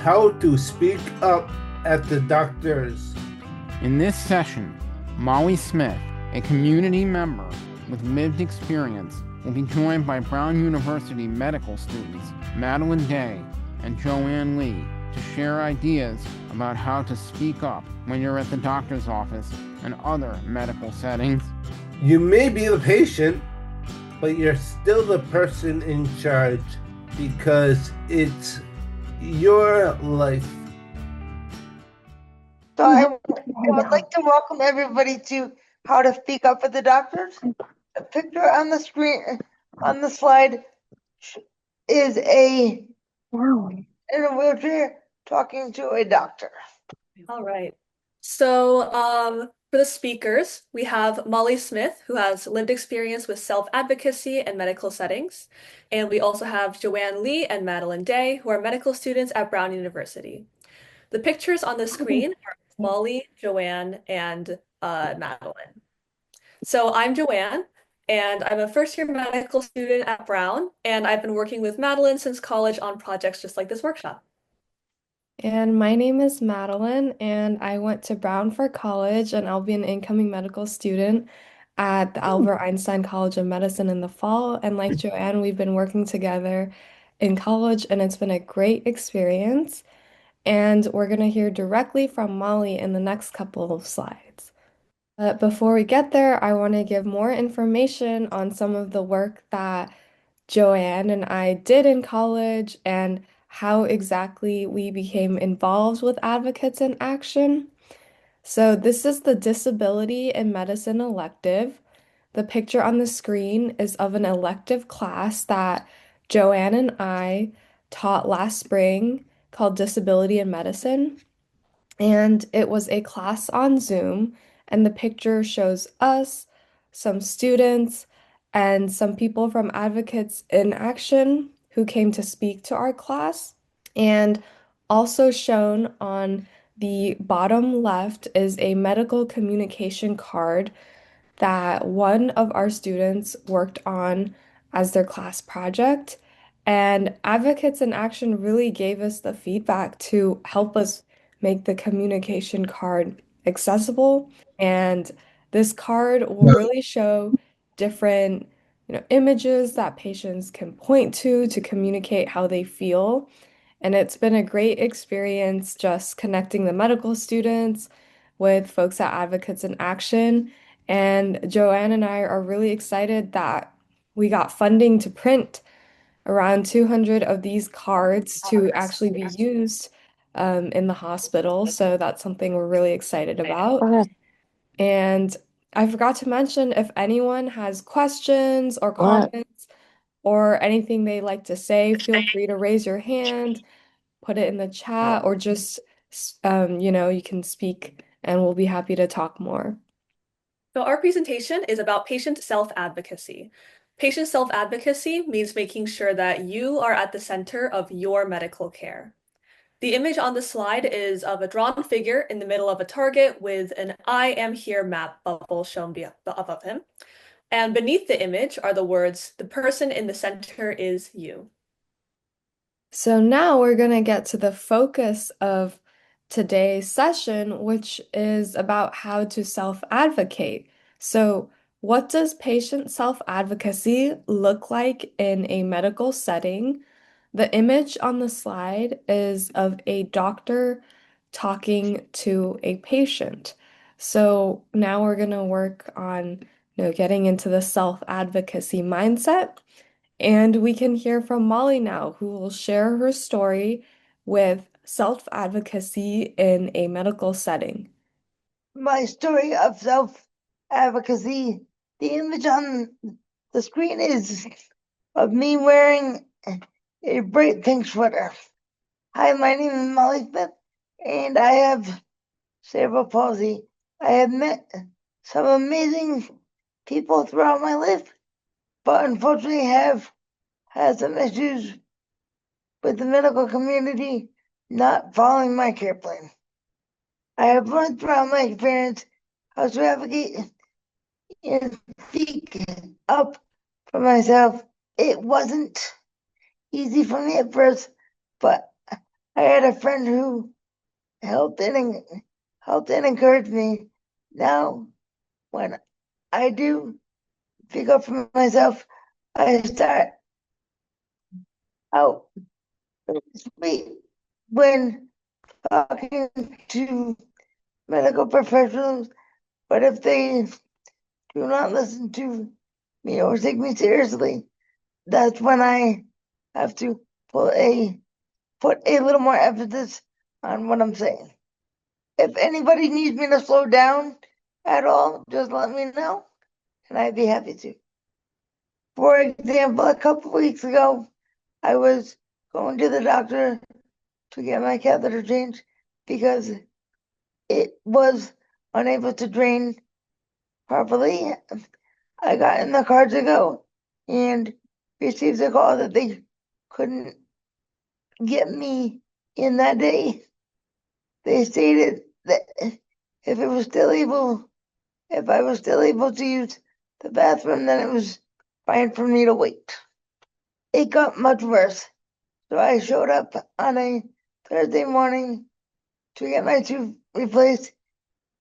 how to speak up at the doctors. In this session, Molly Smith, a community member with lived experience, will be joined by Brown University medical students Madeline Day and Joanne Lee to share ideas about how to speak up when you're at the doctor's office and other medical settings. You may be the patient, but you're still the person in charge because it's your life. So I would like to welcome everybody to How to Speak Up at the Doctors. The picture on the screen, on the slide, is in a wheelchair talking to a doctor. All right. So for the speakers, we have Molly Smith, who has lived experience with self-advocacy and medical settings. And we also have Joanne Lee and Madeline Day, who are medical students at Brown University. The pictures on the screen are Molly, Joanne, and Madeline. So I'm Joanne, and I'm a first-year medical student at Brown, and I've been working with Madeline since college on projects just like this workshop. And my name is Madeline, and I went to Brown for college, and I'll be an incoming medical student at the Albert Einstein College of Medicine in the fall. And like Joanne, we've been working together in college, and it's been a great experience. And we're going to hear directly from Molly in the next couple of slides. But before we get there, I want to give more information on some of the work that Joanne and I did in college and how exactly we became involved with Advocates in Action. So this is the Disability in Medicine elective. The picture on the screen is of an elective class that Joanne and I taught last spring called Disability in Medicine. And it was a class on Zoom, and the picture shows us, some students, and some people from Advocates in Action who came to speak to our class. And also shown on the bottom left is a medical communication card that one of our students worked on as their class project. And Advocates in Action really gave us the feedback to help us make the communication card accessible. And this card will really show different, images that patients can point to communicate how they feel. And it's been a great experience just connecting the medical students with folks at Advocates in Action. And Joanne and I are really excited that we got funding to print around 200 of these cards to actually be used in the hospital. So that's something we're really excited about. And I forgot to mention, if anyone has questions or comments or anything they'd like to say, feel free to raise your hand, put it in the chat, or just, you can speak and we'll be happy to talk more. So our presentation is about patient self-advocacy. Patient self-advocacy means making sure that you are at the center of your medical care. The image on the slide is of a drawn figure in the middle of a target with an I am here map bubble shown above him. And beneath the image are the words, the person in the center is you. So now we're going to get to the focus of today's session, which is about how to self-advocate. So what does patient self-advocacy look like in a medical setting? The image on the slide is of a doctor talking to a patient. So now we're going to work on, getting into the self-advocacy mindset. And we can hear from Molly now, who will share her story with self-advocacy in a medical setting. My story of self-advocacy, the image on the screen is of me wearing a bright pink sweater. Hi, my name is Molly Smith, and I have cerebral palsy. I have met some amazing people throughout my life, but unfortunately have had some issues with the medical community not following my care plan. I have learned throughout my experience how to advocate and speak up for myself. It wasn't easy for me at first, but I had a friend who helped and encouraged me. Now, when I do speak up for myself, I start out sweet when talking to medical professionals, but if they do not listen to me or take me seriously, that's when I have to put a little more emphasis on what I'm saying. If anybody needs me to slow down at all, just let me know, and I'd be happy to. For example, a couple weeks ago, I was going to the doctor to get my catheter changed because it was unable to drain properly. I got in the car to go and received a call that they couldn't get me in that day. They stated that if I was still able to use the bathroom, then it was fine for me to wait. It got much worse, so I showed up on a Thursday morning to get my tube replaced,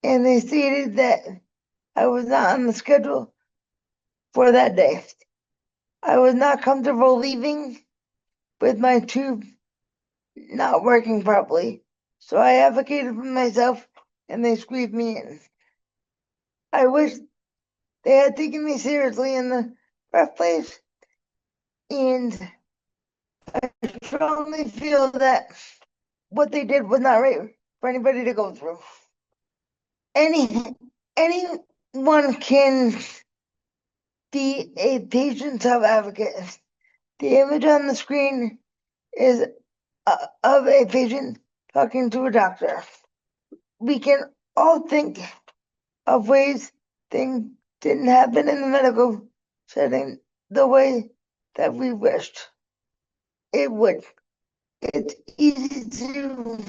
and they stated that I was not on the schedule for that day. I was not comfortable leaving with my tube not working properly, so I advocated for myself and they squeezed me in. I wish they had taken me seriously in the first place, and I strongly feel that what they did was not right for anybody to go through. Anyone can be a patient self-advocate. The image on the screen is of a patient talking to a doctor. We can all think of ways things didn't happen in the medical setting the way that we wished it would. It's easy to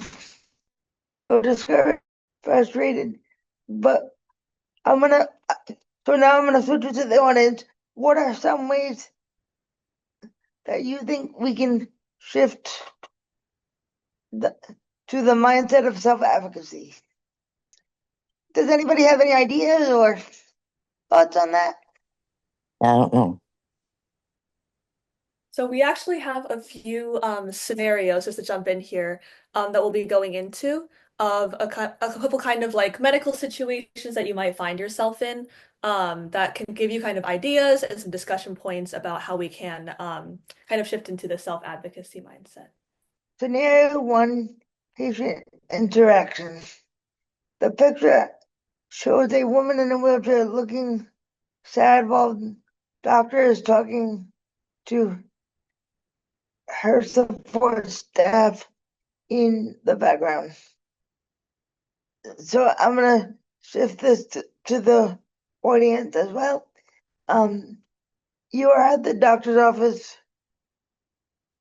go discouraged, frustrated, but I'm gonna switch it to the audience. What are some ways that you think we can shift to the mindset of self-advocacy? Does anybody have any ideas or thoughts on that? I don't know. So we actually have a few scenarios just to jump in here that we'll be going into of a couple kind of like medical situations that you might find yourself in that can give you kind of ideas and some discussion points about how we can kind of shift into the self-advocacy mindset. Scenario 1, patient interaction. The picture shows a woman in a wheelchair looking sad while the doctor is talking to her support staff in the background. So I'm gonna shift this to the audience as well. You are at the doctor's office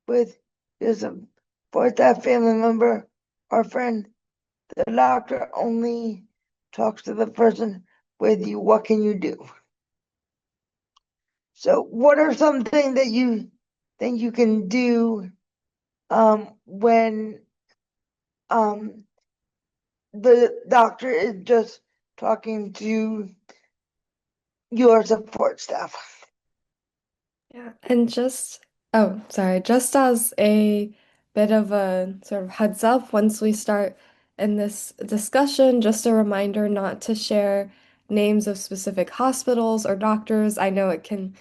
with your support staff, family member, or friend. The doctor only talks to the person with you. What can you do? So what are some things that you think you can do when the doctor is just talking to your support staff? Yeah, and just as a bit of a sort of heads up, once we start in this discussion, just a reminder not to share names of specific hospitals or doctors. I know it can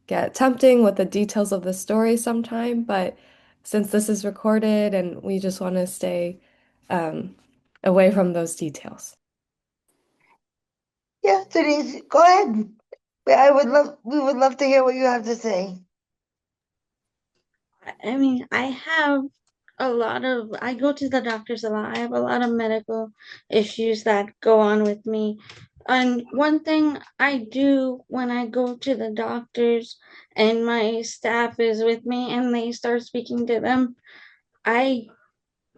get tempting with the details of the story sometime, but since this is recorded and we just want to stay away from those details. Yeah, Denise, go ahead. We would love to hear what you have to say. I mean, I go to the doctors a lot. I have a lot of medical issues that go on with me. And one thing I do when I go to the doctors and my staff is with me and they start speaking to them, I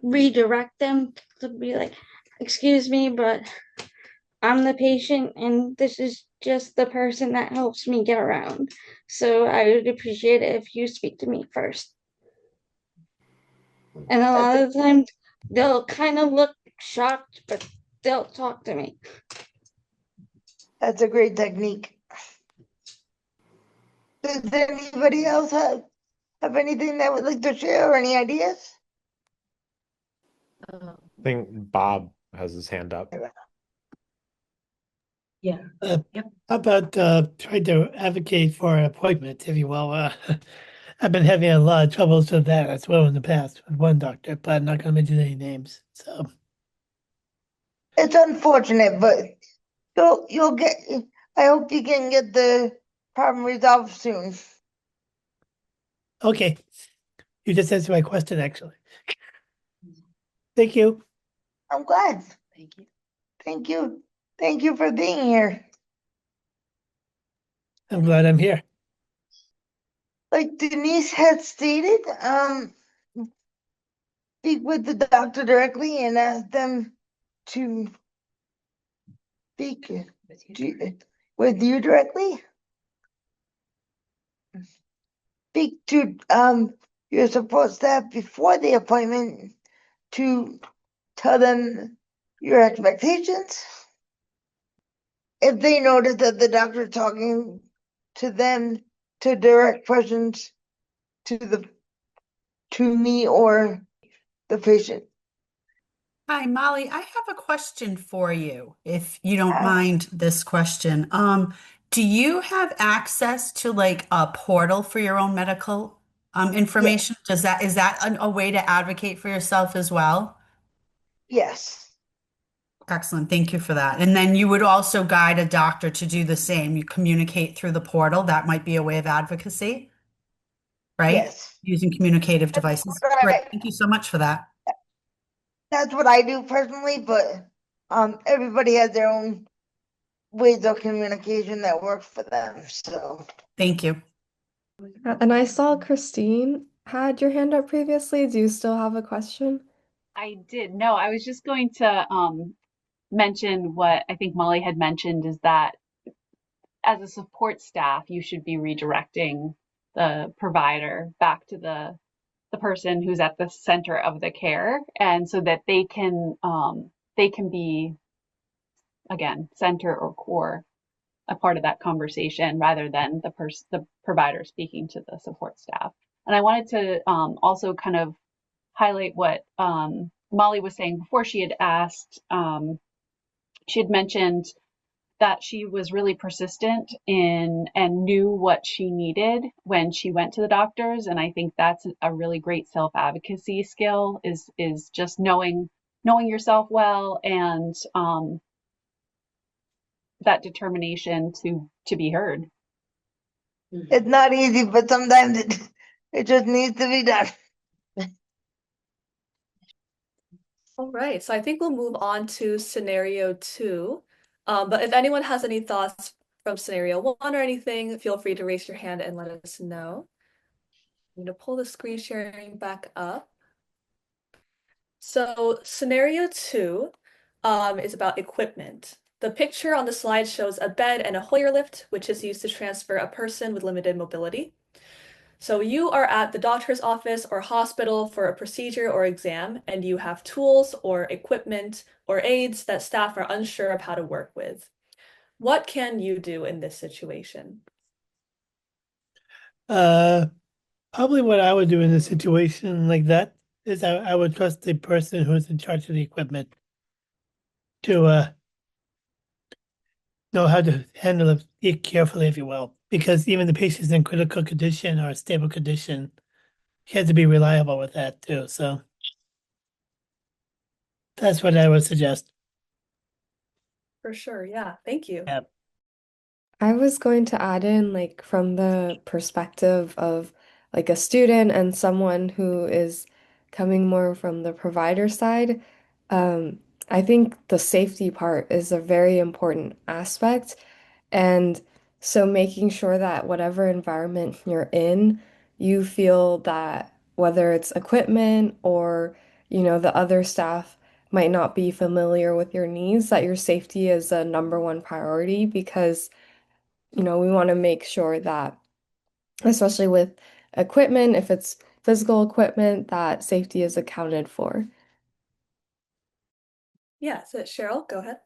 redirect them to be like, excuse me, but I'm the patient and this is just the person that helps me get around. So I would appreciate it if you speak to me first. And a That's lot a, of the times they'll kind of look shocked, but they'll talk to me. that's a great technique. Does anybody else have anything they would like to share or any ideas? I think Bob has his hand up. Yeah. How about trying to advocate for an appointment, if you will? I've been having a lot of troubles with that as well in the past with one doctor, but I'm not going to mention any names. So, It's unfortunate, but you'll get. I hope you can get the problem resolved soon. okay. You just answered my question, actually. Thank you. I'm glad. Thank you. Thank you. Thank you for being here. I'm glad I'm here. Like Denise had stated, speak with the doctor directly and ask them to speak with you directly. Speak to your support staff before the appointment to tell them your expectations. If they notice that the doctor talking to them to direct questions to me or the patient. Hi, Molly. I have a question for you, if you don't Uh, mind this question. Do you have access to like a portal for your own medical information? Is that a way to advocate for yourself as well? yes. Excellent. Thank you for that. And then you would also guide a doctor to do the same. You communicate through the portal. That might be a way of advocacy, right? Yes. Using communicative devices. Great. Thank you so much for that. That's what I do personally, but everybody has their own ways of communication that work for them. So Thank you. And I saw Christine had your hand up previously. Do you still have a question? I did. No, I was just going to mention what I think Molly had mentioned is that as a support staff, you should be redirecting the provider back to the person who's at the center of the care, and so that they can be again center or core a part of that conversation rather than the provider speaking to the support staff. And I wanted to also kind of highlight what Molly was saying before. She had asked, she had mentioned that she was really persistent in and knew what she needed when she went to the doctors. And I think that's a really great self-advocacy skill is just knowing yourself well and that determination to be heard. it's not easy, but sometimes it just needs to be done. All right, so I think we'll move on to scenario 2. But if anyone has any thoughts from scenario 1 or anything, feel free to raise your hand and let us know. I'm going to pull the screen sharing back up. So scenario 2 is about equipment. The picture on the slide shows a bed and a Hoyer lift, which is used to transfer a person with limited mobility. So you are at the doctor's office or hospital for a procedure or exam, and you have tools or equipment or aids that staff are unsure of how to work with. What can you do in this situation? Probably what I would do in a situation like that is I would trust the person who's in charge of the equipment to know how to handle it carefully, if you will, because even the patient's in critical condition or stable condition, he has to be reliable with that too. So that's what I would suggest. For sure, yeah, thank you. Yep. I was going to add in, like, from the perspective of like a student and someone who is coming more from the provider side. Um, I think the safety part is a very important aspect. And so making sure that whatever environment you're in, you feel that whether it's equipment or, the other staff might not be familiar with your needs, that your safety is a number one priority because we want to make sure that, especially with equipment, if it's physical equipment, that safety is accounted for. Yeah, so Cheryl, go ahead.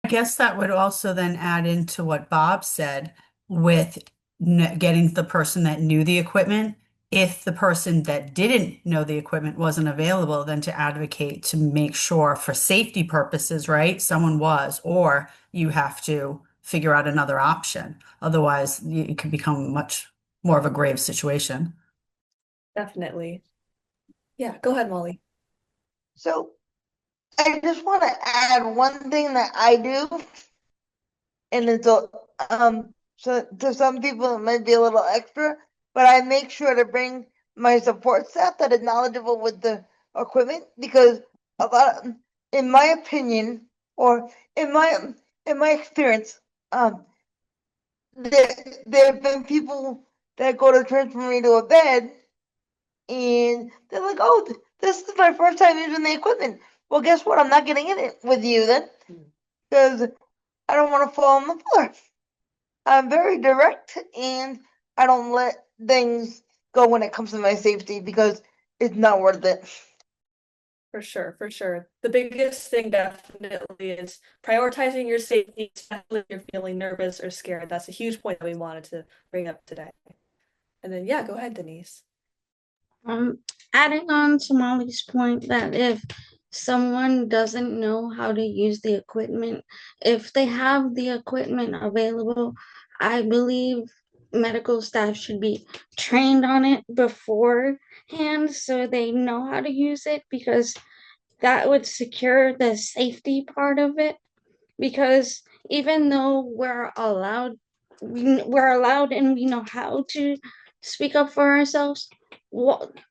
I guess that would also then add into what Bob said with getting the person that knew the equipment. If the person that didn't know the equipment wasn't available, then to advocate to make sure for safety purposes, right? Someone was, or you have to figure out another option. Otherwise, it could become much more of a grave situation. Definitely. Yeah, go ahead, Molly. So I just want to add one thing that I do, and it's so to some people it might be a little extra, but I make sure to bring my support staff that is knowledgeable with the equipment, because a lot of, in my opinion, or in my experience, there have been people that go to transfer me to a bed and they're like, "Oh, this is my first time using the equipment." Well, guess what? I'm not getting in it with you then, because I don't want to fall on the floor. I'm very direct, and I don't let things go when it comes to my safety, because it's not worth it. For sure, for sure. The biggest thing definitely is prioritizing your safety, especially if you're feeling nervous or scared. That's a huge point that we wanted to bring up today. And then, yeah, go ahead, Denise. Adding on to Molly's point that if someone doesn't know how to use the equipment, if they have the equipment available, I believe medical staff should be trained on it beforehand so they know how to use it, because that would secure the safety part of it. Because even though we're allowed and we know how to speak up for ourselves,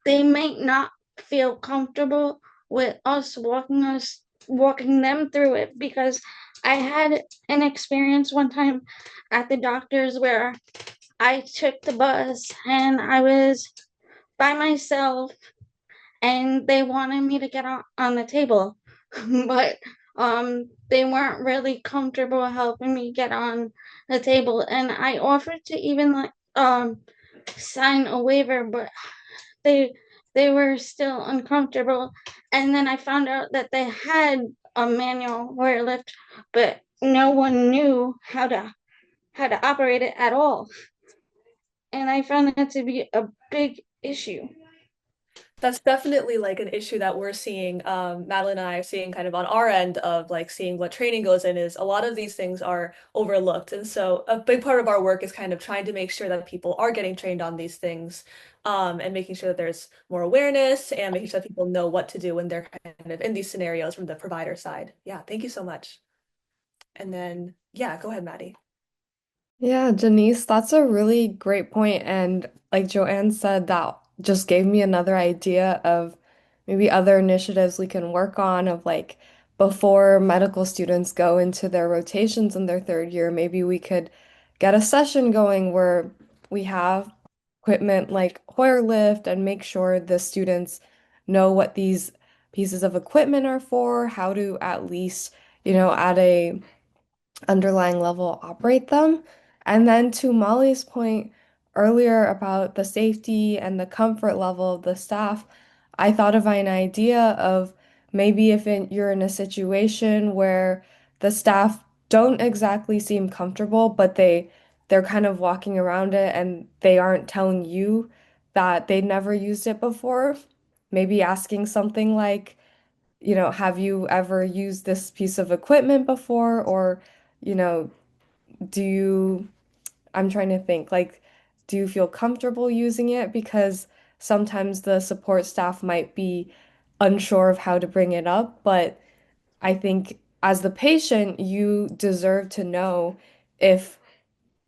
they might not feel comfortable with walking them through it. Because I had an experience one time at the doctor's where I took the bus and I was by myself, and they wanted me to get on the table, but they weren't really comfortable helping me get on the table, and I offered to even sign a waiver, but they they were still uncomfortable. And then I found out that they had a manual where lift, but no one knew how to operate it at all, and I found that to be a big issue. That's definitely like an issue that we're seeing. Madeline and I are seeing kind of on our end of like seeing what training goes in is a lot of these things are overlooked. And so a big part of our work is kind of trying to make sure that people are getting trained on these things, and making sure that there's more awareness and making sure that people know what to do when they're kind of in these scenarios from the provider side. Yeah, thank you so much. And then, yeah, go ahead, Maddie. Yeah, Janice, that's a really great point. And like Joanne said, that just gave me another idea of maybe other initiatives we can work on of like before medical students go into their rotations in their third year, maybe we could get a session going where we have equipment like Hoyer lift and make sure the students know what these pieces of equipment are for, how to at least, at a underlying level operate them. And then to Molly's point earlier about the safety and the comfort level of the staff, I thought of an idea of maybe if you're in a situation where the staff don't exactly seem comfortable, but they're kind of walking around it and they aren't telling you that they'd never used it before, maybe asking something like, have you ever used this piece of equipment before? Or, you know, do you, I'm trying to think, like, do you feel comfortable using it? Because sometimes the support staff might be unsure of how to bring it up, but I think as the patient, you deserve to know if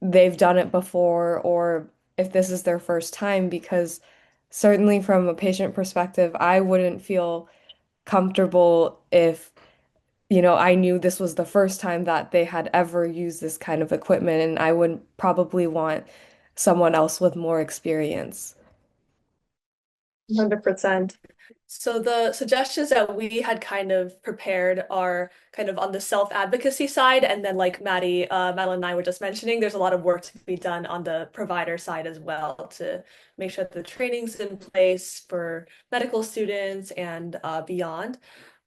they've done it before or if this is their first time, because certainly from a patient perspective, I wouldn't feel comfortable if I knew this was the first time that they had ever used this kind of equipment, and I would probably want someone else with more experience. 100%. So the suggestions that we had kind of prepared are kind of on the self-advocacy side, and then like Madeline and I were just mentioning, there's a lot of work to be done on the provider side as well to make sure that the training's in place for medical students and beyond.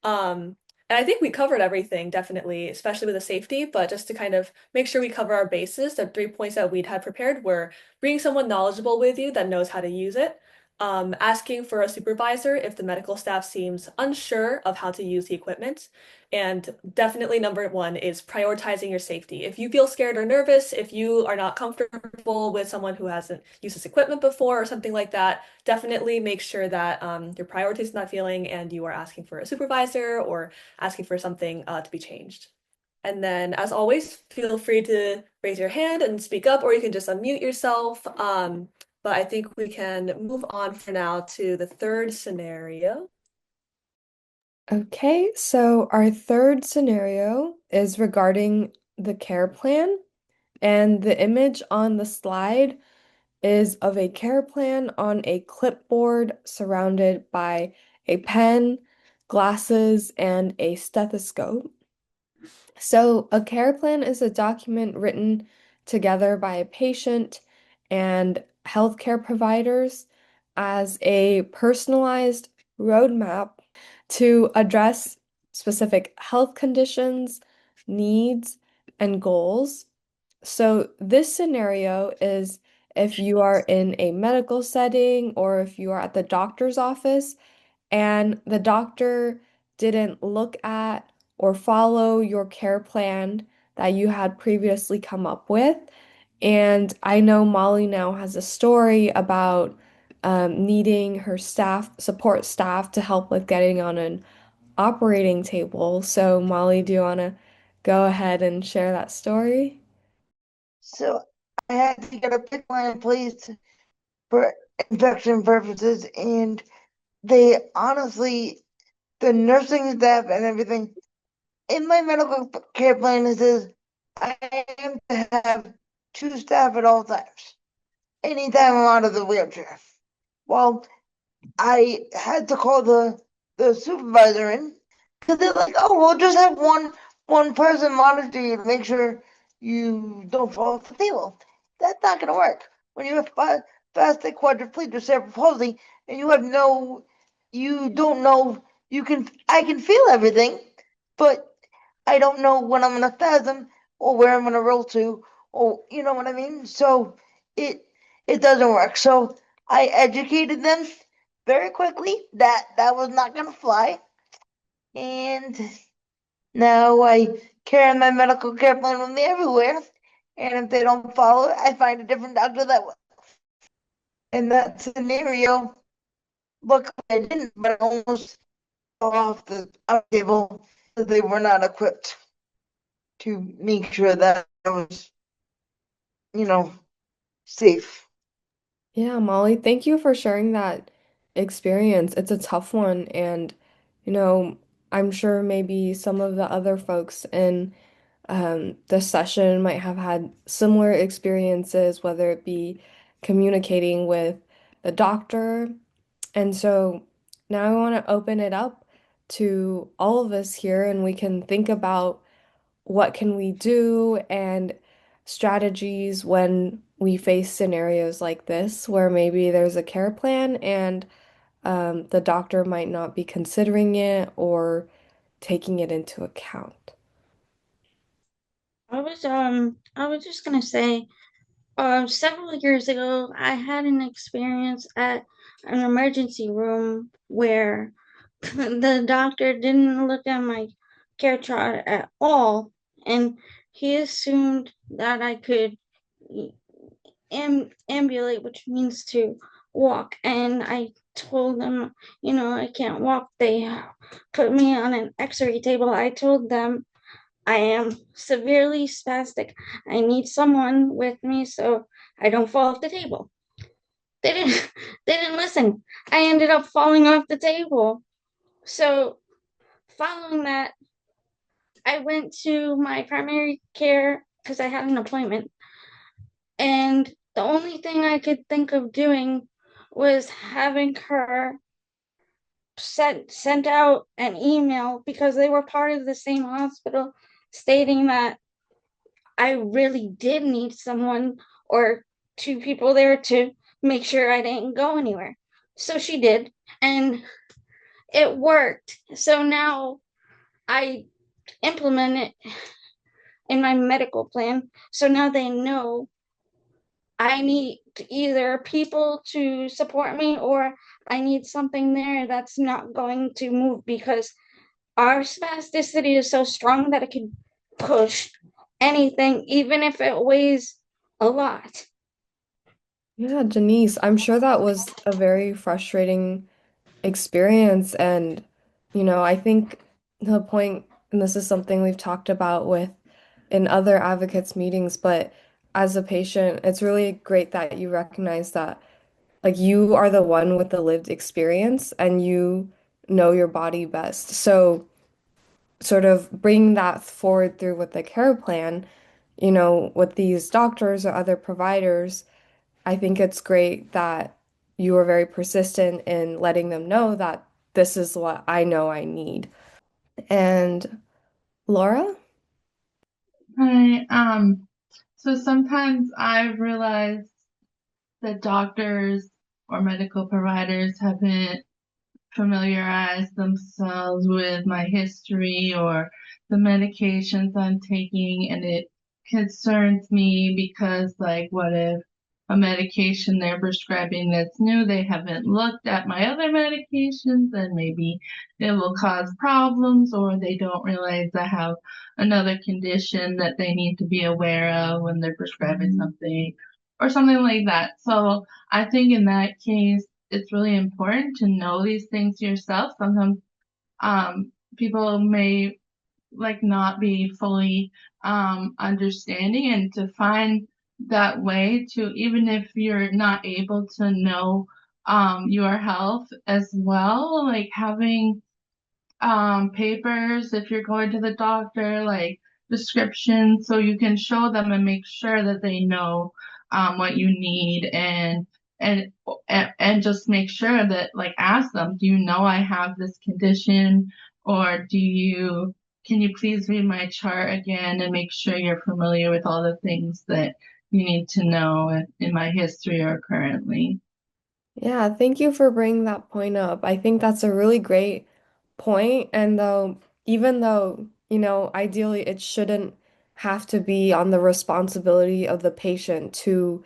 And I think we covered everything definitely, especially with the safety, but just to kind of make sure we cover our bases, the 3 points that we'd had prepared were bringing someone knowledgeable with you that knows how to use it, asking for a supervisor if the medical staff seems unsure of how to use the equipment. And definitely number one is prioritizing your safety. If you feel scared or nervous, if you are not comfortable with someone who hasn't used this equipment before or something like that, definitely make sure that your priority is not feeling and you are asking for a supervisor or asking for something to be changed. And then, as always, feel free to raise your hand and speak up, or you can just unmute yourself. But I think we can move on for now to the third scenario. Okay, so our third scenario is regarding the care plan, and the image on the slide is of a care plan on a clipboard surrounded by a pen, glasses, and a stethoscope. So, a care plan is a document written together by a patient and healthcare providers as a personalized roadmap to address specific health conditions, needs, and goals. So, this scenario is if you are in a medical setting or if you are at the doctor's office and the doctor didn't look at or follow your care plan that you had previously come up with. And I know Molly now has a story about needing her support staff to help with getting on an operating table. So, Molly, do you want to go ahead and share that story? So I had to get a PICC line in place for infection purposes, and they honestly, the nursing staff and everything, in my medical care plan, it says I am to have 2 staff at all times, anytime I'm out of the wheelchair. Well, I had to call the supervisor in because they're like, "Oh, we'll just have one person monitor you to make sure you don't fall off the table." That's not gonna work when you have spastic quadriplegia cerebral palsy and you don't know. I can feel everything, but I don't know when I'm gonna spasm or where I'm gonna roll to, or you know what I mean. So it it doesn't work. So I educated them very quickly that that was not gonna fly, and now I carry my medical care plan with me everywhere. And if they don't follow it, I find a different doctor that will. In that scenario, luckily I didn't, but I almost fell off the table because they were not equipped to make sure that I was, you know, safe. Yeah, Molly, thank you for sharing that experience. It's a tough one, and you know, I'm sure maybe some of the other folks in the session might have had similar experiences, whether it be communicating with the doctor. And so now I want to open it up to all of us here, and we can think about what can we do and strategies when we face scenarios like this where maybe there's a care plan and the doctor might not be considering it or taking it into account. I was just gonna say, several years ago, I had an experience at an emergency room where the doctor didn't look at my care chart at all, and he assumed that I could ambulate, which means to walk. And I told them, I can't walk. They put me on an x-ray table. I told them I am severely spastic. I need someone with me so I don't fall off the table. They didn't they didn't listen. I ended up falling off the table. So following that, I went to my primary care because I had an appointment. And the only thing I could think of doing was having her sent out an email because they were part of the same hospital stating that I really did need someone or two people there to make sure I didn't go anywhere. So she did, and it worked. So now I implement it in my medical plan. So now they know I need either people to support me or I need something there that's not going to move because our spasticity is so strong that it can push anything, even if it weighs a lot. Yeah, Janice, I'm sure that was a very frustrating experience. And, I think the point, and this is something we've talked about with in other advocates meetings, but as a patient, it's really great that you recognize that like you are the one with the lived experience and you know your body best. So sort of bring that forward through with the care plan, with these doctors or other providers. I think it's great that you are very persistent in letting them know that this is what I know I need. And Laura? Hi. So sometimes I've realized that doctors or medical providers haven't familiarized themselves with my history or the medications I'm taking, and it concerns me because, like, what if a medication they're prescribing that's new, they haven't looked at my other medications, and maybe it will cause problems, or they don't realize I have another condition that they need to be aware of when they're prescribing something, or something like that. So I think in that case, it's really important to know these things yourself. Sometimes people may like not be fully understanding, and to find that way to, even if you're not able to know your health as well, like having papers if you're going to the doctor, like descriptions, so you can show them and make sure that they know what you need, and and just make sure that, like, ask them, do you know I have this condition, or can you please read my chart again and make sure you're familiar with all the things that you need to know in my history or currently. Yeah, thank you for bringing that point up. I think that's a really great point. And even though, ideally it shouldn't have to be on the responsibility of the patient to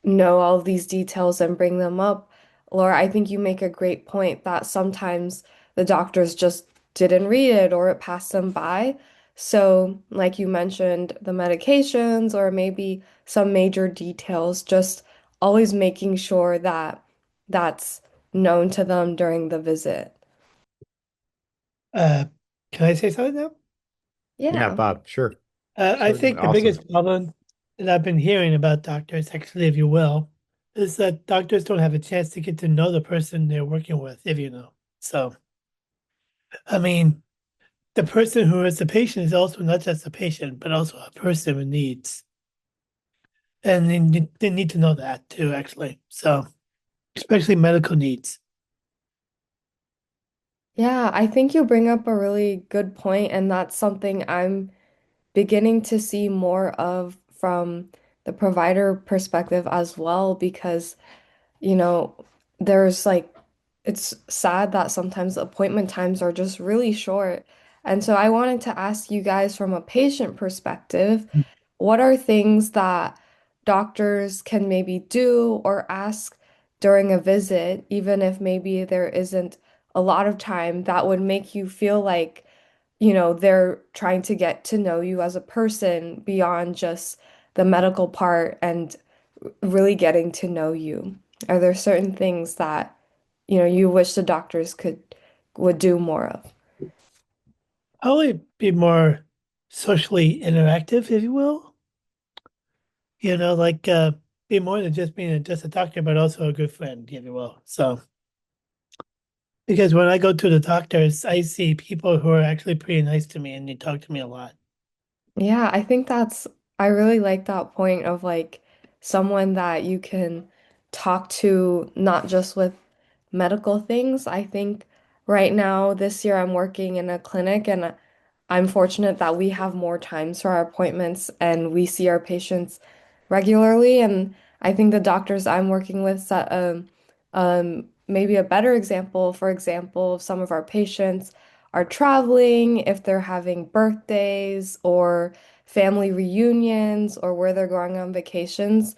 know all of these details and bring them up. Laura, I think you make a great point that sometimes the doctors just didn't read it or it passed them by. So, like you mentioned, the medications or maybe some major details, just always making sure that that's known to them during the visit. Uh, can I say something now? Yeah, Yeah. Bob, sure. I Certainly. think the Awesome. biggest problem that I've been hearing about doctors, actually, if you will, is that doctors don't have a chance to get to know the person they're working with, if you know. So, I mean, the person who is the patient is also not just a patient, but also a person with needs. And they need to know that too, actually. So, especially medical needs. Yeah, I think you bring up a really good point, and that's something I'm beginning to see more of from the provider perspective as well, because, you know, there's like, it's sad that sometimes appointment times are just really short. And so I wanted to ask you guys from a patient perspective, what are things that doctors can maybe do or ask during a visit, even if maybe there isn't a lot of time, that would make you feel like, they're trying to get to know you as a person beyond just the medical part and really getting to know you? Are there certain things that, you wish the doctors would do more of? Probably be more socially interactive, if you will. Like be more than just being just a doctor, but also a good friend, if you will. So, because when I go to the doctors, I see people who are actually pretty nice to me and they talk to me a lot. Yeah, I really like that point of like someone that you can talk to not just with medical things. I think right now, this year, I'm working in a clinic, and I'm fortunate that we have more times for our appointments and we see our patients regularly. And I think the doctors I'm working with set maybe a better example. For example, if some of our patients are traveling, if they're having birthdays or family reunions or where they're going on vacations,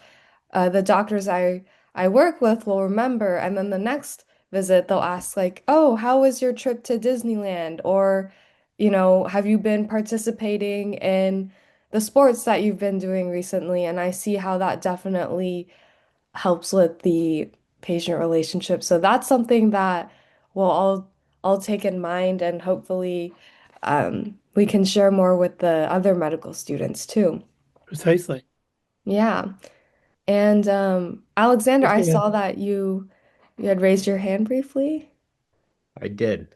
the doctors I work with will remember, and then the next visit they'll ask like, "Oh, how was your trip to Disneyland?" Or, have you been participating in the sports that you've been doing recently? And I see how that definitely helps with the patient relationship. So that's something that well I'll take in mind, and hopefully we can share more with the other medical students too. Precisely. Yeah. And Alexander, I Especially, saw that you had raised your hand briefly. I did.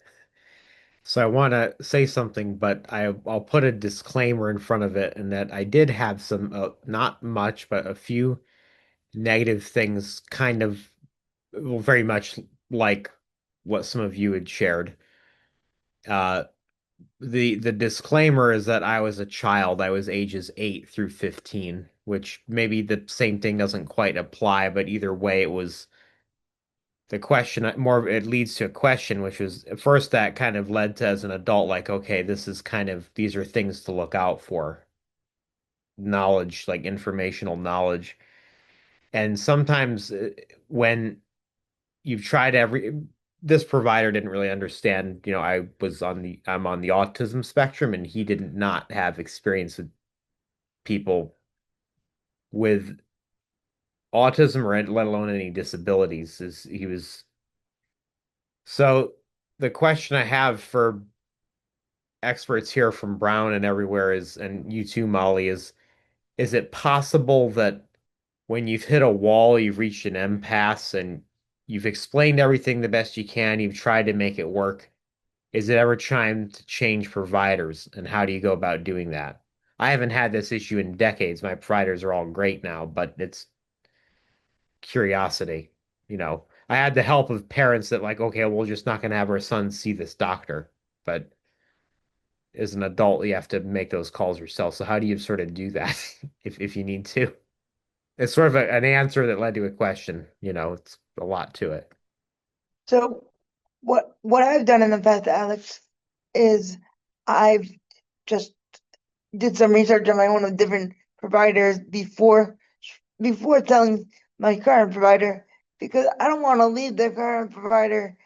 So I want to say something, but I'll put a disclaimer in front of it, and that I did have some, not much, but a few negative things, kind of, well, very much like what some of you had shared. Uh, the disclaimer is that I was a child. I was ages 8 through 15, which maybe the same thing doesn't quite apply, but either way, it was the question more it leads to a question, which was at first that kind of led to as an adult, like, okay, this is kind of these are things to look out for, knowledge, like informational knowledge. And sometimes when you've tried every this provider didn't really understand, I'm on the autism spectrum, and he did not have experience with people with autism or let alone any disabilities. Is he was so the question I have for experts here from Brown and everywhere is, and you too, Molly, is it possible that when you've hit a wall, you've reached an impasse and you've explained everything the best you can, you've tried to make it work? Is it ever time to change providers? And how do you go about doing that? I haven't had this issue in decades. My providers are all great now, but it's curiosity. I had the help of parents that like, okay, we're just not going to have our son see this doctor. But as an adult, you have to make those calls yourself. So how do you sort of do that if you need to? It's sort of an answer that led to a question. It's a lot to it. So what I've done in the past, Alex, is I've just did some research on my own of different providers before telling my current provider, because I don't want to leave the current provider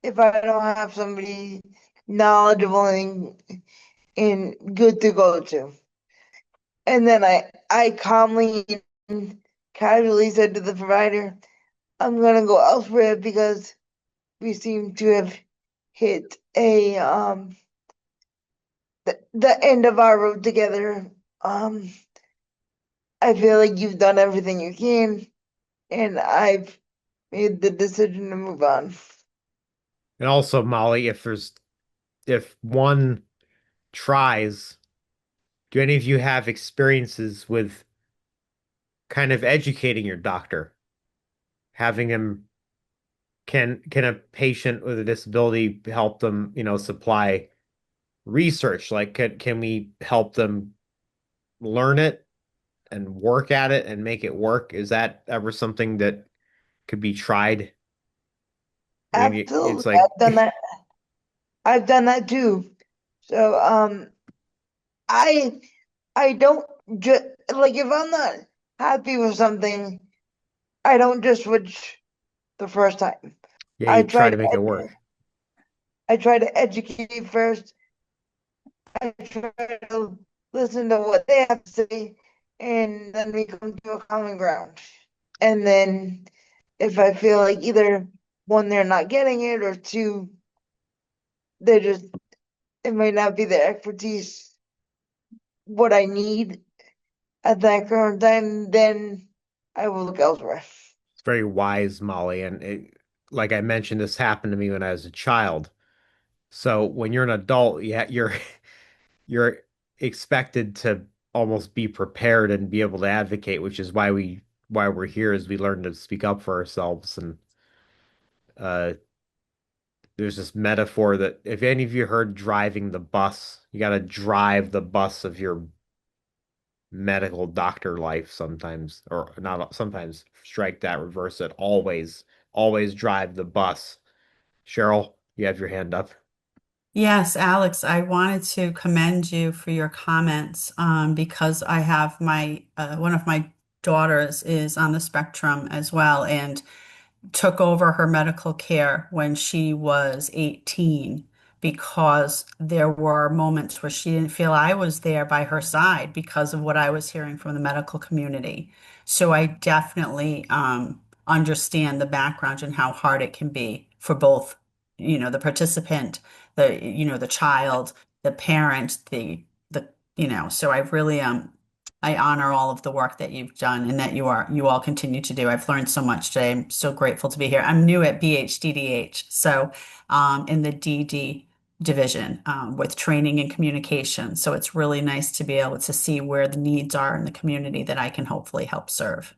if I don't have somebody knowledgeable and good to go to. And then I calmly and casually said to the provider, I'm gonna go elsewhere because we seem to have hit the end of our road together. I feel like you've done everything you can, and I've made the decision to move on. And also, Molly, if one tries, do any of you have experiences with kind of educating your doctor, having him can a patient with a disability help them, supply research? Like, can we help them learn it and work at it and make it work? Is that ever something that could be tried? I mean, it's Absolutely, like, I've done that. I've done that too. So I I don't just like if I'm not happy with something, I don't just switch the first time. yeah, I you try try to to make it work. I try to educate first. I try to listen to what they have to say, and then we come to a common ground. And then if I feel like either one, they're not getting it, or two, they're just it might not be the expertise what I need at that current time, then I will look elsewhere. It's very wise, Molly. And like I mentioned, this happened to me when I was a child. So when you're an adult, yeah, you're expected to almost be prepared and be able to advocate, which is why we're here, is we learn to speak up for ourselves. And uh there's this metaphor that if any of you heard driving the bus, you got to drive the bus of your medical doctor life sometimes, or not sometimes, strike that, reverse it. Always drive the bus. Cheryl, you have your hand up. Yes, Alex, I wanted to commend you for your comments because I have my one of my daughters is on the spectrum as well, and took over her medical care when she was 18 because there were moments where she didn't feel I was there by her side because of what I was hearing from the medical community. So I definitely understand the background and how hard it can be for both, the participant, the child, the parent, so I really I honor all of the work that you've done and that you all continue to do. I've learned so much today. I'm so grateful to be here. I'm new at BHDDH, so in the DD division with training and communication. So it's really nice to be able to see where the needs are in the community that I can hopefully help serve.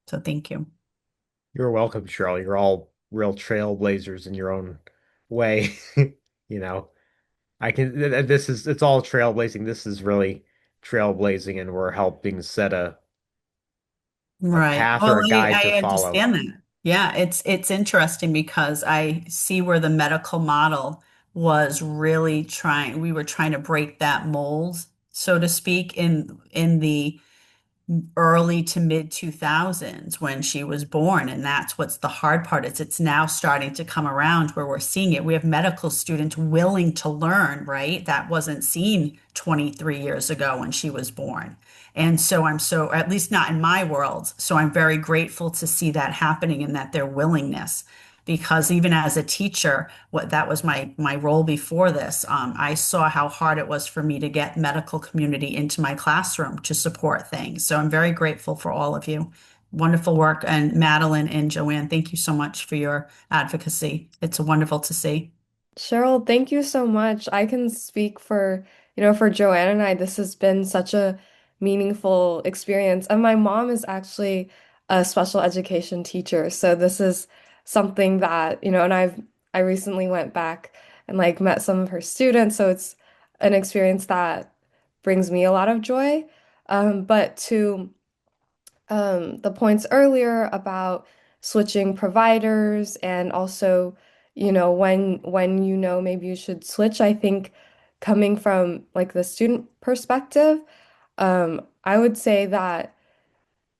So thank you. You're welcome, Cheryl. You're all real trailblazers in your own way. You know, it's all trailblazing. This is really trailblazing, and we're helping set a Right. path Well, or a guide to I follow. understand that. Yeah, it's interesting because I see where the medical model was really we were trying to break that mold, so to speak, in the early to mid 2000s when she was born. And that's what's the hard part is it's now starting to come around where we're seeing it. We have medical students willing to learn, right? That wasn't seen 23 years ago when she was born. And so at least not in my world. So I'm very grateful to see that happening and that their willingness because even as a teacher, what that was my role before this, I saw how hard it was for me to get medical community into my classroom to support things. So I'm very grateful for all of you. Wonderful work. And Madeline and Joanne, thank you so much for your advocacy. It's wonderful to see. Cheryl, thank you so much. I can speak for Joanne and I. This has been such a meaningful experience. And my mom is actually a special education teacher. So this is something that, and I recently went back and like met some of her students. So it's an experience that brings me a lot of joy. But to the points earlier about switching providers and also, when maybe you should switch, I think coming from like the student perspective, I would say that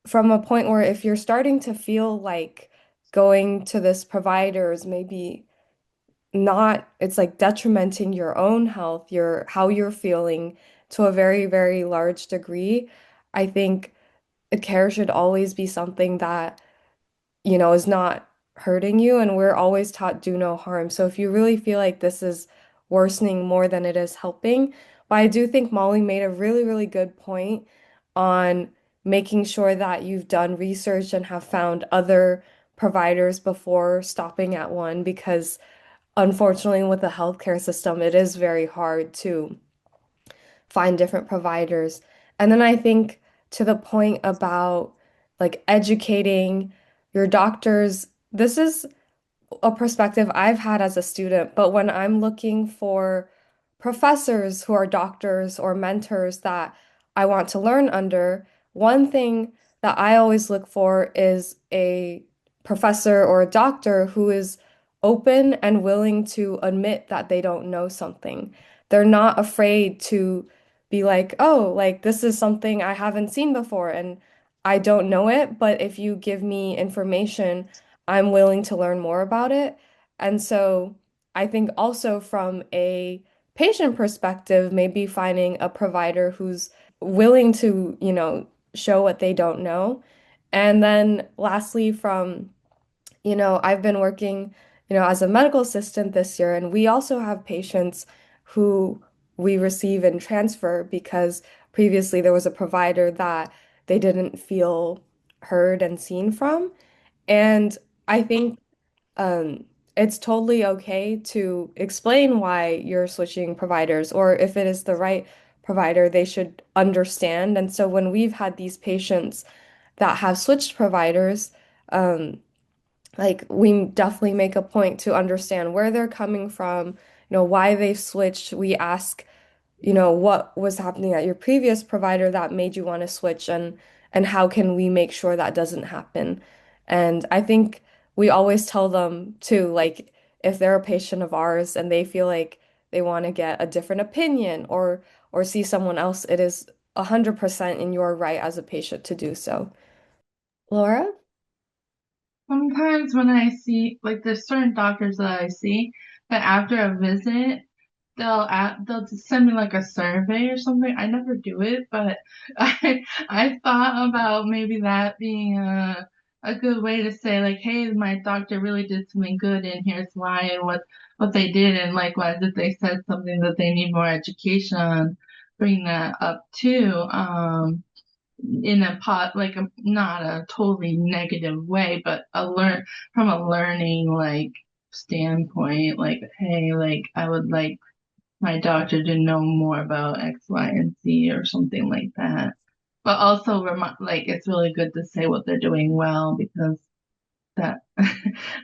from a point where if you're starting to feel like going to this provider is maybe not, it's like detrimenting your own health, how you're feeling to a very, very large degree, I think care should always be something that, is not hurting you. And we're always taught do no harm. So if you really feel like this is worsening more than it is helping, but I do think Molly made a really, really good point on making sure that you've done research and have found other providers before stopping at one, because unfortunately, with the healthcare system, it is very hard to find different providers. And then I think to the point about like educating your doctors, this is a perspective I've had as a student, but when I'm looking for professors who are doctors or mentors that I want to learn under, one thing that I always look for is a professor or a doctor who is open and willing to admit that they don't know something. They're not afraid to be like, oh, like this is something I haven't seen before and I don't know it, but if you give me information, I'm willing to learn more about it. And so I think also from a patient perspective, maybe finding a provider who's willing to, show what they don't know. And then lastly, I've been working, as a medical assistant this year, and we also have patients who we receive and transfer because previously there was a provider that they didn't feel heard and seen from. And I think um, it's totally okay to explain why you're switching providers, or if it is the right provider, they should understand. And so when we've had these patients that have switched providers, um, like we definitely make a point to understand where they're coming from, why they switched. We ask, what was happening at your previous provider that made you want to switch, and how can we make sure that doesn't happen? And I think we always tell them too, like if they're a patient of ours and they feel like they want to get a different opinion or see someone else, it is 100% in your right as a patient to do so. Laura? Sometimes when I see, like, there's certain doctors that I see, but after a visit, they'll just send me like a survey or something. I never do it, but I thought about maybe that being a good way to say like, hey, my doctor really did something good, and here's why, and what they did, and likewise if they said something that they need more education on, bring that up too. In a pot like not a totally negative way, but from a learning like standpoint, like, hey, like I would like my doctor to know more about X, Y, and Z or something like that. But also like it's really good to say what they're doing well, because that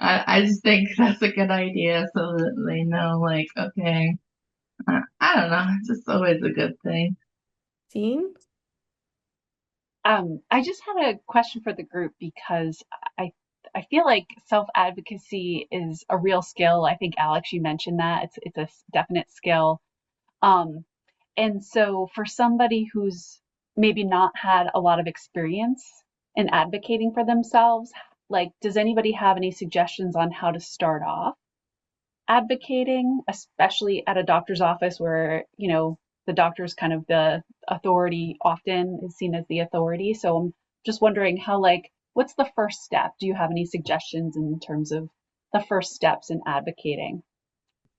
I just think that's a good idea so that they know like, okay, I don't know, it's just always a good thing. Dean? I just had a question for the group because I I feel like self-advocacy is a real skill. I think Alex, you mentioned that it's a definite skill. Um, and so for somebody who's maybe not had a lot of experience in advocating for themselves, like, does anybody have any suggestions on how to start off advocating, especially at a doctor's office where, the doctor is kind of the authority, often is seen as the authority. So I'm just wondering how, like, what's the first step? Do you have any suggestions in terms of the first steps in advocating?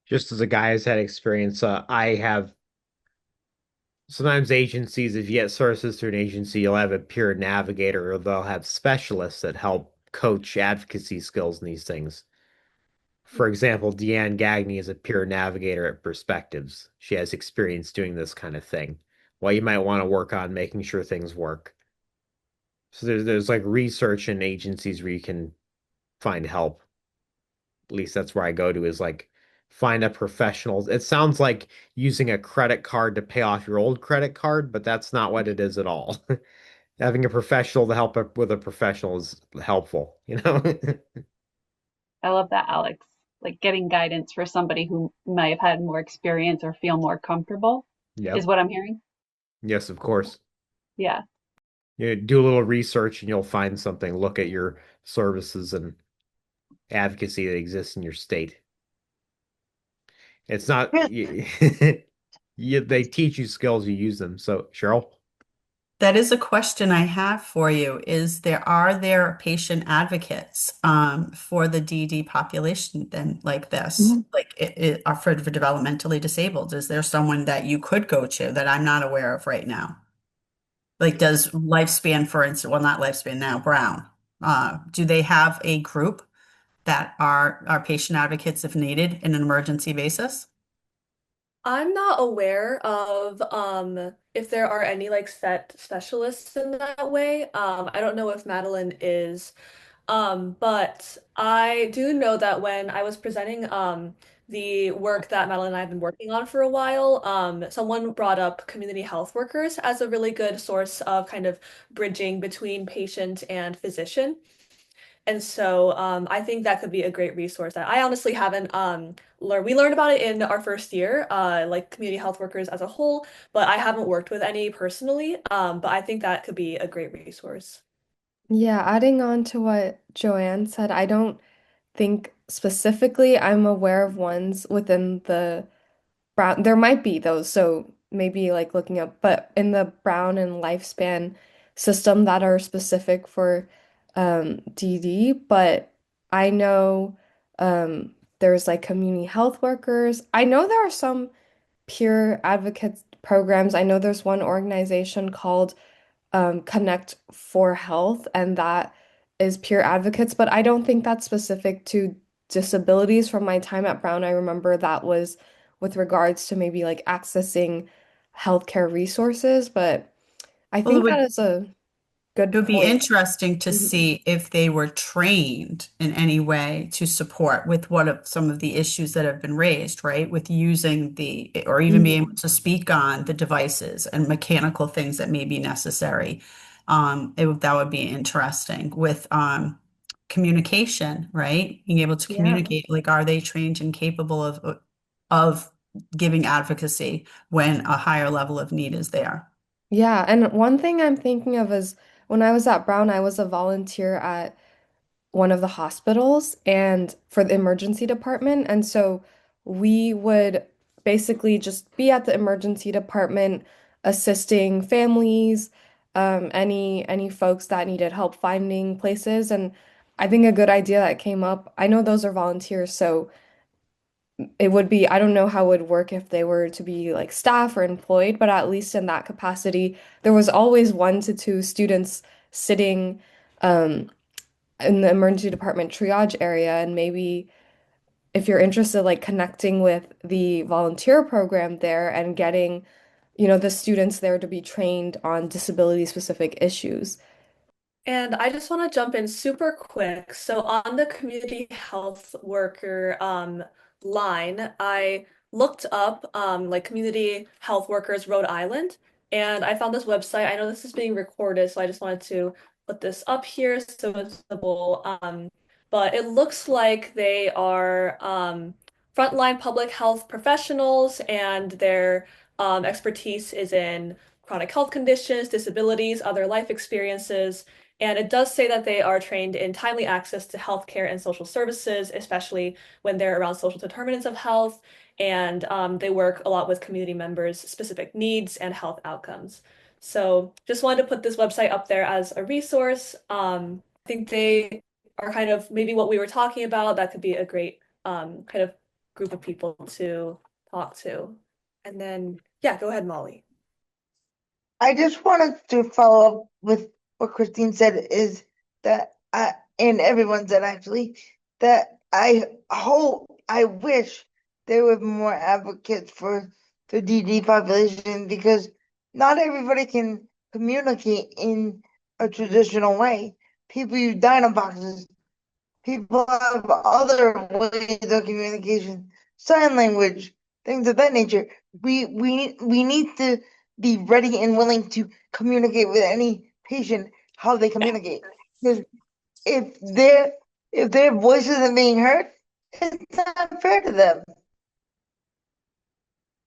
Just as a guy who's had experience, I have sometimes agencies, if you get services through an agency, you'll have a peer navigator or they'll have specialists that help coach advocacy skills in these things. For example, Deanne Gagney is a peer navigator at Perspectives. She has experience doing this kind of thing. Well, you might want to work on making sure things work. So there's like research in agencies where you can find help. At least that's where I go to is like find a professional. It sounds like using a credit card to pay off your old credit card, but that's not what it is at all. Having a professional to help with a professional is helpful, you know? I love that, Alex. Like getting guidance for somebody who might have had more experience or feel more comfortable is Yep. what I'm hearing. Yes, of course. Yeah. You do a little research and you'll find something. Look at your services and advocacy that exists in your state. It's not they teach you skills, you use them. So, Cheryl? That is a question I have for you. Are there patient advocates for the DD population then like this? Like are for developmentally disabled? Is there someone that you could go to that I'm not aware of right now? Like does Lifespan, for instance, well, not Lifespan now, Brown, do they have a group that are patient advocates if needed in an emergency basis? I'm not aware of if there are any like set specialists in that way. I don't know if Madeline is. But I do know that when I was presenting the work that Madeline and I have been working on for a while, someone brought up community health workers as a really good source of kind of bridging between patient and physician. And so I think that could be a great resource that I honestly haven't learned. We learned about it in our first year, like community health workers as a whole, but I haven't worked with any personally. But I think that could be a great resource. Yeah, adding on to what Joanne said, I don't think specifically I'm aware of ones within the Brown. There might be those, so maybe like looking up, but in the Brown and Lifespan system that are specific for DD. But I know there's like community health workers. I know there are some peer advocates programs. I know there's one organization called Connect for Health, and that is peer advocates, but I don't think that's specific to disabilities. From my time at Brown, I remember that was with regards to maybe like accessing healthcare resources, but I Well, it think that would is a good It would be point. interesting to Mhm. see if they were trained in any way to support with some of the issues that have been raised, right? With using or even being able to speak on the devices and mechanical things that may be necessary. That would be interesting with communication, right? Being able to Yeah. communicate, like, are they trained and capable of giving advocacy when a higher level of need is there? Yeah, and one thing I'm thinking of is when I was at Brown, I was a volunteer at one of the hospitals and for the emergency department. And so we would basically just be at the emergency department assisting families, any folks that needed help finding places. And I think a good idea that came up, I know those are volunteers, so it would be, I don't know how it would work if they were to be like staff or employed, but at least in that capacity, there was always 1 to 2 students sitting in the emergency department triage area. And maybe if you're interested, like connecting with the volunteer program there and getting, the students there to be trained on disability specific issues. And I just want to jump in super quick. So on the community health worker line, I looked up like community health workers Rhode Island, and I found this website. I know this is being recorded, so I just wanted to put this up here so it's visible. But it looks like they are frontline public health professionals, and their expertise is in chronic health conditions, disabilities, other life experiences. And it does say that they are trained in timely access to healthcare and social services, especially when they're around social determinants of health. And they work a lot with community members' specific needs and health outcomes. So just wanted to put this website up there as a resource. I think they are kind of maybe what we were talking about. That could be a great kind of group of people to talk to. And then, yeah, go ahead, Molly. I just wanted to follow up with what Christine said is that and everyone said actually, that I wish there were more advocates for the DD population, because not everybody can communicate in a traditional way. People use dyno boxes. People have other ways of communication, sign language, things of that nature. We need to be ready and willing to communicate with any patient how they communicate. Because if their voice isn't being heard, it's not fair to them.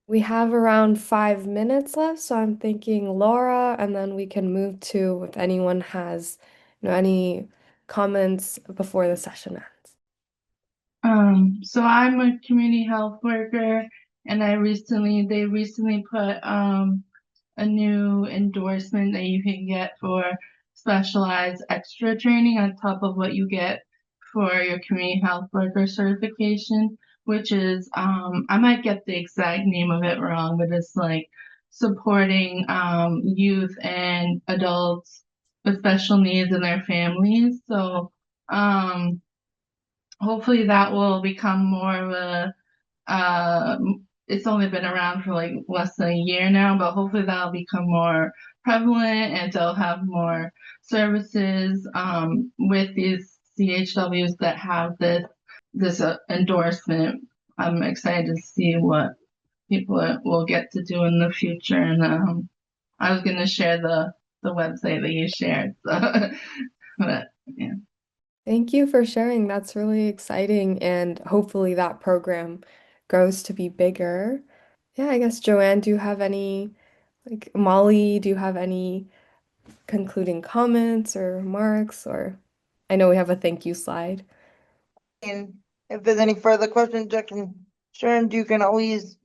We have around 5 minutes left, so I'm thinking Laura, and then we can move to if anyone has, any comments before the session ends. So I'm a community health worker, and they recently put a new endorsement that you can get for specialized extra training on top of what you get for your community health worker certification, which is I might get the exact name of it wrong, but it's like supporting youth and adults with special needs and their families. So hopefully that will become more of a it's only been around for like less than a year now, but hopefully that'll become more prevalent and they'll have more services with these CHWs that have this endorsement. I'm excited to see what people will get to do in the future, and I was gonna share the website that you shared, so but yeah. Thank you for sharing. That's really exciting, and hopefully that program grows to be bigger. Yeah, I guess Joanne, do you have any, like Molly, do you have any concluding comments or remarks? Or I know we have a thank you slide. And if there's any further questions, Jack and Sharon, you can always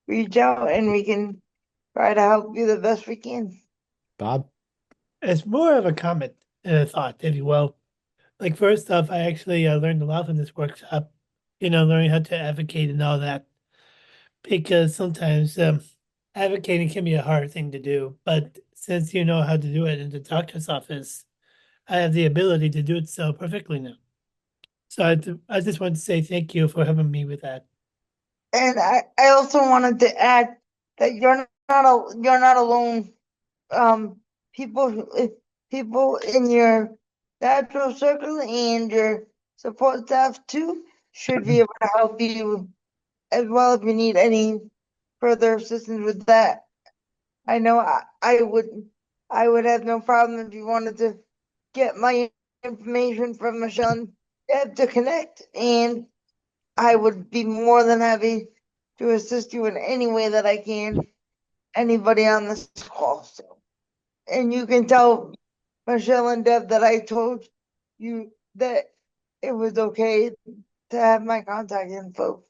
reach out and we can try to help you the best we can. Bob? It's more of a comment and a thought, if you will. Like, first off, I actually learned a lot from this workshop, learning how to advocate and all that. Because sometimes advocating can be a hard thing to do. But since you know how to do it in the doctor's office, I have the ability to do it so perfectly now. So I just want to say thank you for helping me with that. And I also wanted to add that you're not alone people in your natural circle and your support staff too should be able to help you as well if you need any further assistance with that. I know I would have no problem if you wanted to get my information from Michelle and Deb to connect, and I would be more than happy to assist you in any way that I can. Anybody on this call, so. And you can tell Michelle and Deb that I told you that it was okay to have my contact info.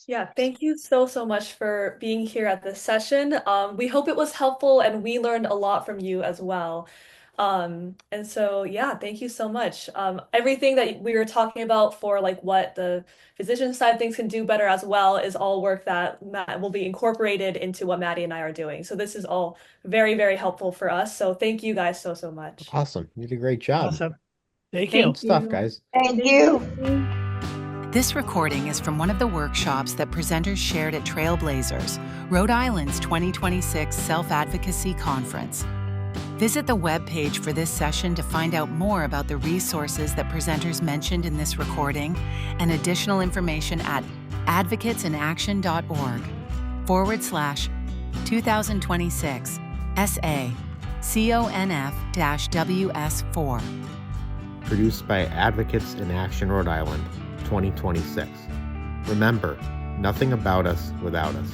Yeah, thank you so much for being here at this session. We hope it was helpful and we learned a lot from you as well. And so, yeah, thank you so much. Everything that we were talking about for like what the physician side of things can do better as well is all work that will be incorporated into what Maddie and I are doing. So this is all very helpful for us. So thank you guys so much. Awesome. You did a great job. Awesome. Thank you. Good stuff, guys. Thank you. This recording is from one of the workshops that presenters shared at Trailblazers, Rhode Island's 2026 Self-Advocacy Conference. Visit the webpage for this session to find out more about the resources that presenters mentioned in this recording and additional information at advocatesinAction.org/2026 SA CONF-WS4. Produced by Advocates in Action Rhode Island, 2026. Remember, nothing about us without us.